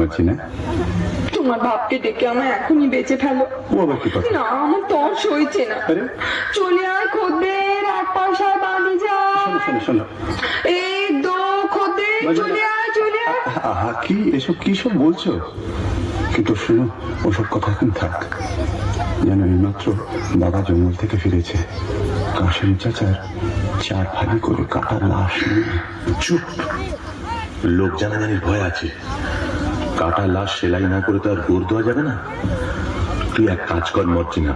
মারছি না? তোমার বাপকে ডেকে আমায় এখনই বেঁচে ফেলো। ও আবার কি কথা? না, আমার তর্স হয়েছে না। আরে চলে আয় খদ্দের, এক পয়সায় বাড়ি যা। শোনো শোনো শোনো, এই দো খদ্দের, চলে আয় চলে আয়। আহা, কি এসব কি সব বলছো? কিন্তু শোনো, ওসব কথা এখন থাক। যেন এইমাত্র বাবা জঙ্গল থেকে ফিরেছে, কাশেম চাচার 4 ভাগে করে কাটা লাশ নিয়ে। চুপ, লোক জানাজানির ভয় আছে। কাটা লাশ সেলাই না করে তো আর গোর দেওয়া যাবে না। তুই এক কাজ কর মর্জিনা,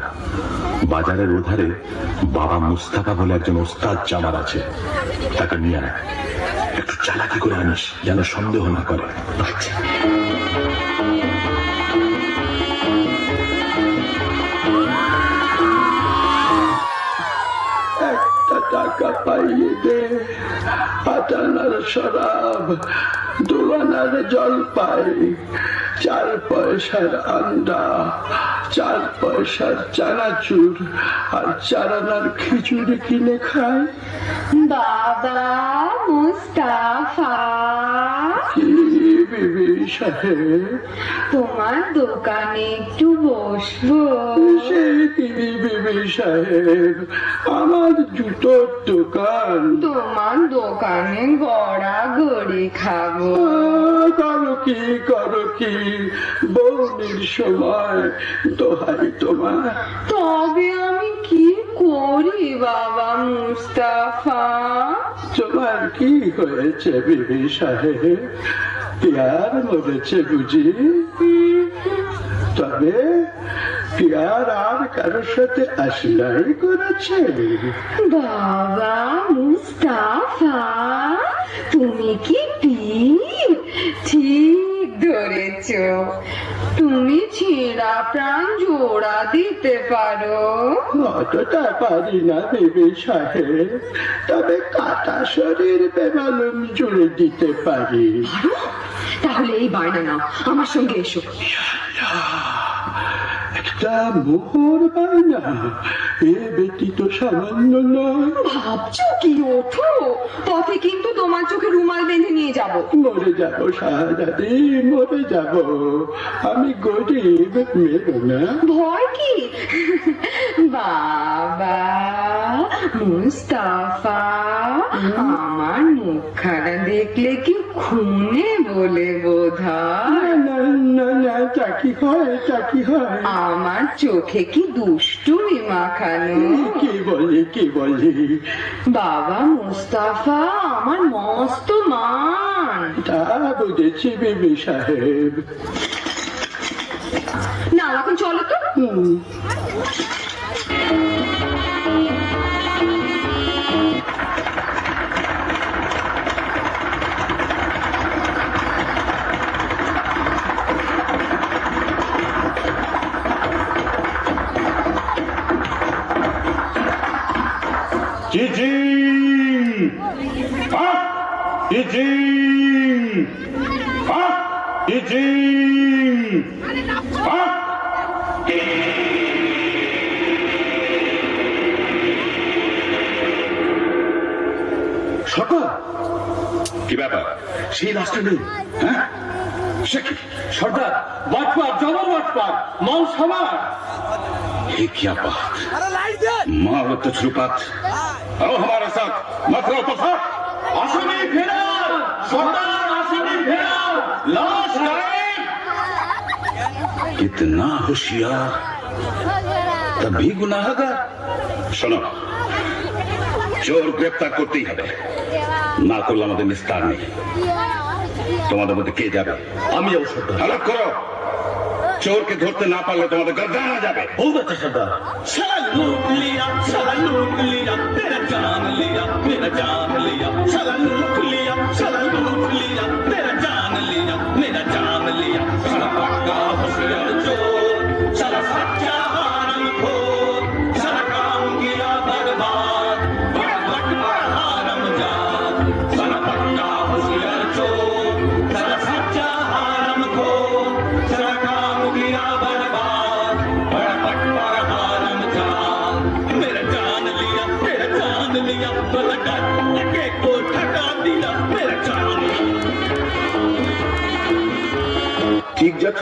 বাজারের ওধারে বাবা মুস্তাফা বলে একজন ওস্তাদ জামার আছে, তাকে নিয়ে আয়। একটু চালাকি করে আনিস, যেন সন্দেহ না করে। একটা টাকা পাইয়ে দে, আটানার শরাব, 2 আনার জলপাই, 4 পয়সার আন্ডা, 4 পয়সার চানাচুর আর 4 আনার খিচুড়ি কিনে খায়। বাবা মুস্তাফা, কি বিবি সাহেব? তোমার দোকানে একটু বসবো? সেই তিনি বিবি সাহেব, আমার জুতোর দোকান। তোমার দোকানে গড়াগড়ি খাবো। করো কি বৌনির সময়, দোহাই তোমার। তবে আমি কি করি বাবা মুস্তাফা? তোমার কি হয়েছে বিবি সাহেব? পিয়ার মরেছে বুঝি? তবে পিয়ার আর কারোর সাথে আসলাই করেছে? বাবা মুস্তাফা, তুমি কি ঠিক ধরেছ। তুমি ছেঁড়া প্রাণ জোড়া দিতে পারো। অতটা পারি না বিবি সাহেব, তবে কাটা শরীর বেমালুম জুড়ে দিতে পারি। তাহলে এই বায়না নাও, আমার সঙ্গে এসো। একটা মোহর পাই না, এ ব্যতীত সামান্য নয়। ভাবছো কি? ওঠো, পথে কিন্তু তোমার চোখে রুমাল বেঁধে নিয়ে যাব। মরে যাব শাহজাদি, মরে যাব। আমি গরিব, মেরো না। ভয় কি? বাবা মুস্তাফা, আমার মুখখানা দেখলে কি খুনে বলে বোধহয়? না না না, চাকি হয়, চাকি হয়। আমার চোখে কি দুষ্টুমি মাখানো? কি বলি? বাবা মুস্তাফা আমার মস্ত মান। তা বুঝেছি বিবি সাহেব। না, এখন চলো তো। চিচি চিচি চিচি সরকার, কি ব্যাপার? সেই লাশটা নেই? হ্যাঁ, সে কি? সর্দার বাটপার, জবর বাটপার, মাল সামার। ये क्या बात? मारो तजुर्बात, आओ हमारे साथ, मत रहो पसा। আসামি ফেরার, সর্দার আসামি ফেরার, লাশ গায়েব। इतना होशियार तभी गुनाहगार। শোনো, চোর গ্রেপ্তার করতেই হবে, না করলে আমাদের নিস্তার নেই। তোমাদের মধ্যে কে যাবে? আমি যাবো সর্দার। হালাত করো, চোরকে ধরতে না পারলে তোমাদের গর্দানা যাবে। बहुत अच्छा सरदार। साला लूट लिया, साला लूट लिया, तेरा जान लिया, मेरा जान लिया, साला लूट लिया, साला लूट लिया, तेरा जान लिया, मेरा जान लिया, साला पक्का होशियार चोर, साला सच्चा हरामखोर, साला काम किया बर्बाद, बड़ा बड़ा हरामजाद, साला पक्का होशियार चोर, साला सच्चा हरामखोर, साला काम किया बर्बाद, बड़ा बड़ा हरामजाद, मेरा जान लिया, तेरा जान लिया, बड़ा डर के को ठगा दिया, मेरा जान ঠিক যা